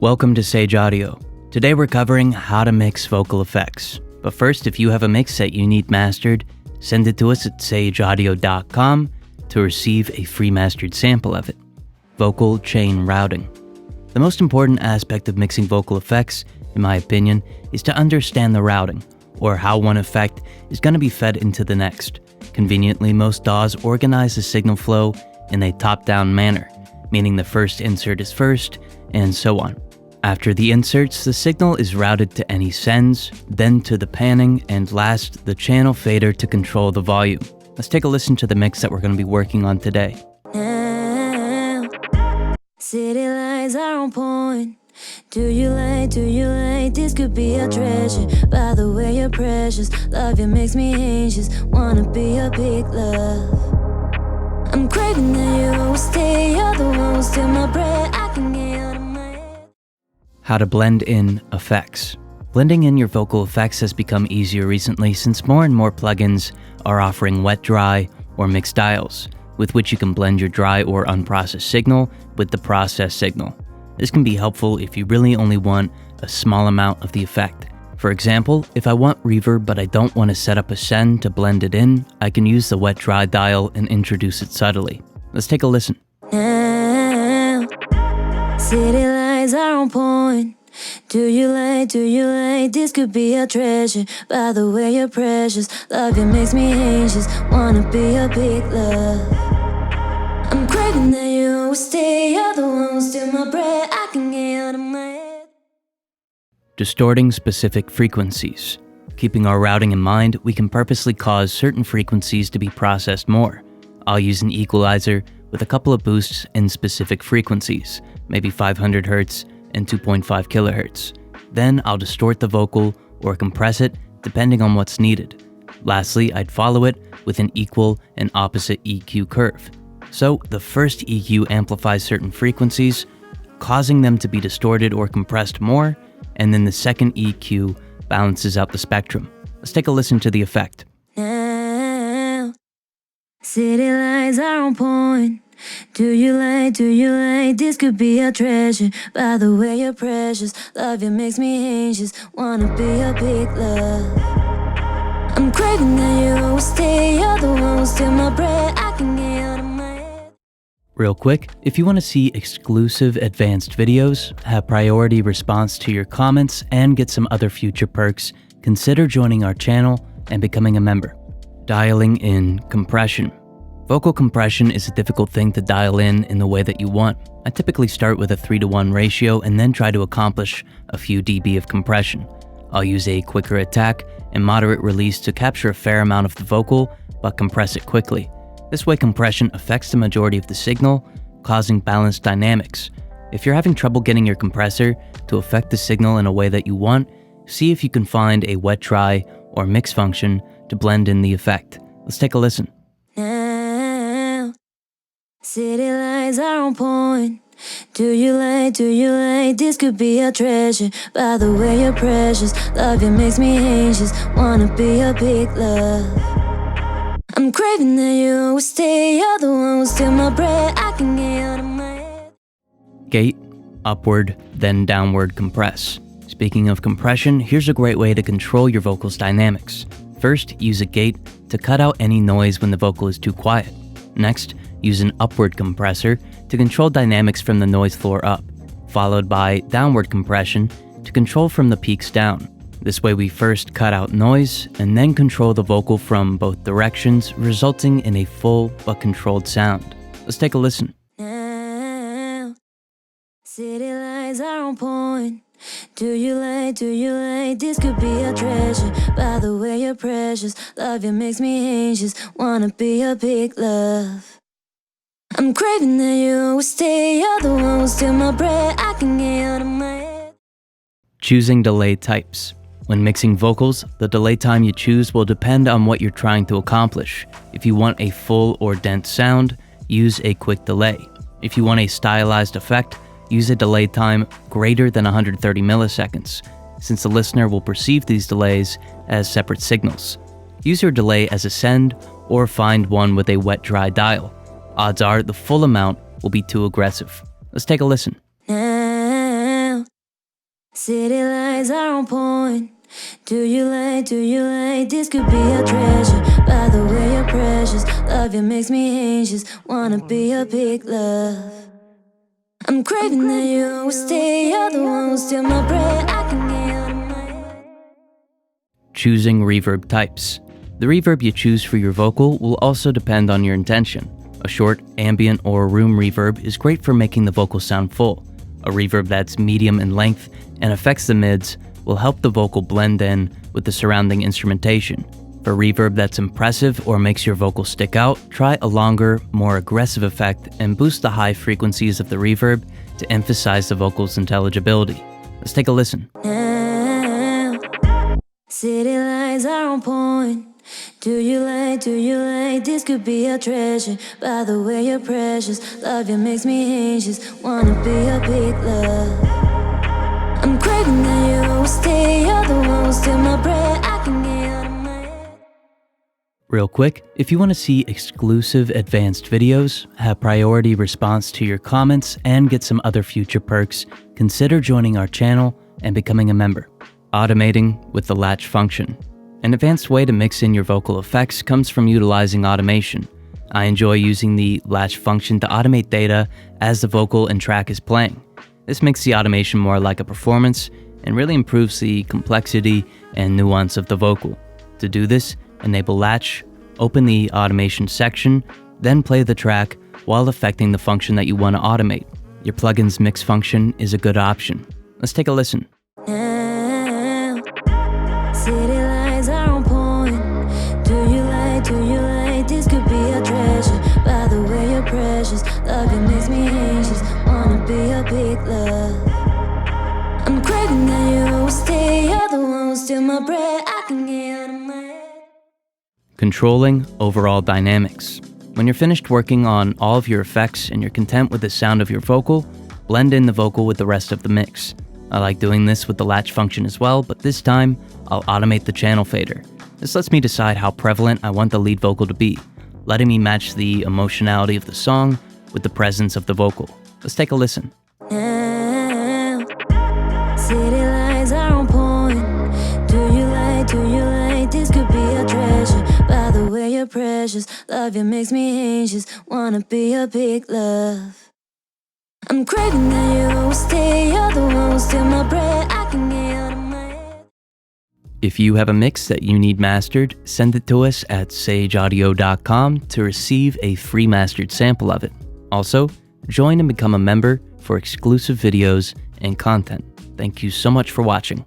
Welcome to Sage Audio. Today we're covering how to mix vocal effects. But first, if you have a mix that you need mastered, send it to us at sageaudio.com to receive a free mastered sample of it. Vocal chain routing. The most important aspect of mixing vocal effects, in my opinion, is to understand the routing, or how one effect is going to be fed into the next. Conveniently, most DAWs organize the signal flow in a top-down manner, meaning the first insert is first, and so on. After the inserts, the signal is routed to any sends, then to the panning, and last, the channel fader to control the volume. Let's take a listen to the mix that we're going to be working on today. Now, city lights are on point. Do you like, this could be a treasure. By the way, you're precious. Love you makes me anxious. Wanna be your big love. I'm craving that you always stay. You're the one who steal my breath. I can get out of my head. How to blend in effects. Blending in your vocal effects has become easier recently since more and more plugins are offering wet-dry or mixed dials, with which you can blend your dry or unprocessed signal with the processed signal. This can be helpful if you really only want a small amount of the effect. For example, if I want reverb but I don't want to set up a send to blend it in, I can use the wet-dry dial and introduce it subtly. Let's take a listen. Now, city lights are on point. Do you like, this could be a treasure. By the way, you're precious. Love you makes me anxious. Wanna be your big love. I'm craving that you always stay. You're the one who steal my breath. I can get out of my head. Distorting specific frequencies. Keeping our routing in mind, we can purposely cause certain frequencies to be processed more. I'll use an equalizer with a couple of boosts in specific frequencies, maybe 500 Hz and 2.5 kHz. Then I'll distort the vocal or compress it depending on what's needed. Lastly, I'd follow it with an equal and opposite EQ curve. So the first EQ amplifies certain frequencies, causing them to be distorted or compressed more, and then the second EQ balances out the spectrum. Let's take a listen to the effect. Now, city lights are on point. Do you like, this could be a treasure. By the way, you're precious. Love you makes me anxious. Wanna be your big love. I'm craving that you always stay. You're the one who steal my breath. I can get out of my head. Real quick, if you want to see exclusive advanced videos, have priority response to your comments, and get some other future perks, consider joining our channel and becoming a member. Dialing in compression. Vocal compression is a difficult thing to dial in the way that you want. I typically start with a 3:1 ratio and then try to accomplish a few dB of compression. I'll use a quicker attack and moderate release to capture a fair amount of the vocal, but compress it quickly. This way, compression affects the majority of the signal, causing balanced dynamics. If you're having trouble getting your compressor to affect the signal in a way that you want, see if you can find a wet-dry or mix function to blend in the effect. Let's take a listen. Now, city lights are on point. Do you like, this could be a treasure. By the way, you're precious. Love you makes me anxious. Wanna be your big love. I'm craving that you always stay. You're the one who steal my breath. I can get out of my head. Gate, upward, then downward compress. Speaking of compression, here's a great way to control your vocals dynamics. First, use a gate to cut out any noise when the vocal is too quiet. Next, use an upward compressor to control dynamics from the noise floor up, followed by downward compression to control from the peaks down. This way we first cut out noise and then control the vocal from both directions, resulting in a full but controlled sound. Let's take a listen. Now, city lights are on point. Do you like, this could be a treasure. By the way, you're precious. Love you makes me anxious. Wanna be your big love. I'm craving that you always stay. You're the one who steal my breath. I can get out of my head. Choosing delay types. When mixing vocals, the delay time you choose will depend on what you're trying to accomplish. If you want a full or dense sound, use a quick delay. If you want a stylized effect, use a delay time greater than 130 milliseconds, since the listener will perceive these delays as separate signals. Use your delay as a send or find one with a wet-dry dial. Odds are the full amount will be too aggressive. Let's take a listen. Now, City lights are on point. Do you like, this could be a treasure. By the way, you're precious. Love you makes me anxious. Wanna be your big love. I'm craving that you will stay. You're the one who steal my breath. I can get out of my head. Choosing reverb types. The reverb you choose for your vocal will also depend on your intention. A short, ambient, or room reverb is great for making the vocal sound full. A reverb that's medium in length and affects the mids will help the vocal blend in with the surrounding instrumentation. For reverb that's impressive or makes your vocal stick out, try a longer, more aggressive effect and boost the high frequencies of the reverb to emphasize the vocal's intelligibility. Let's take a listen. Now, city lights are on point. Do you like, this could be a treasure. By the way, you're precious. Love you makes me anxious. Wanna be your big love. I'm craving that you will stay. You're the one who steal my breath. I can get out of my head. Real quick, if you want to see exclusive advanced videos, have priority response to your comments, and get some other future perks, consider joining our channel and becoming a member. Automating with the latch function. An advanced way to mix in your vocal effects comes from utilizing automation. I enjoy using the latch function to automate data as the vocal and track is playing. This makes the automation more like a performance and really improves the complexity and nuance of the vocal. To do this, enable latch, open the automation section, then play the track while affecting the function that you want to automate. Your plugin's mix function is a good option. Let's take a listen. Now, city lights are on point. Do you like, this could be a treasure. By the way, you're precious. Love you makes me anxious. Wanna be your big love. I'm craving that you will stay. You're the one who steal my breath. I can get out of my head. Controlling overall dynamics. When you're finished working on all of your effects and you're content with the sound of your vocal, blend in the vocal with the rest of the mix. I like doing this with the latch function as well, but this time, I'll automate the channel fader. This lets me decide how prevalent I want the lead vocal to be, letting me match the emotionality of the song with the presence of the vocal. Let's take a listen. Now, city lights are on point. Do you like, this could be a treasure. By the way, you're precious. Love you makes me anxious. Wanna be your big love. I'm craving that you will stay. You're the one who steal my breath. I can get out of my head. If you have a mix that you need mastered, send it to us at sageaudio.com to receive a free mastered sample of it. Also, join and become a member for exclusive videos and content. Thank you so much for watching.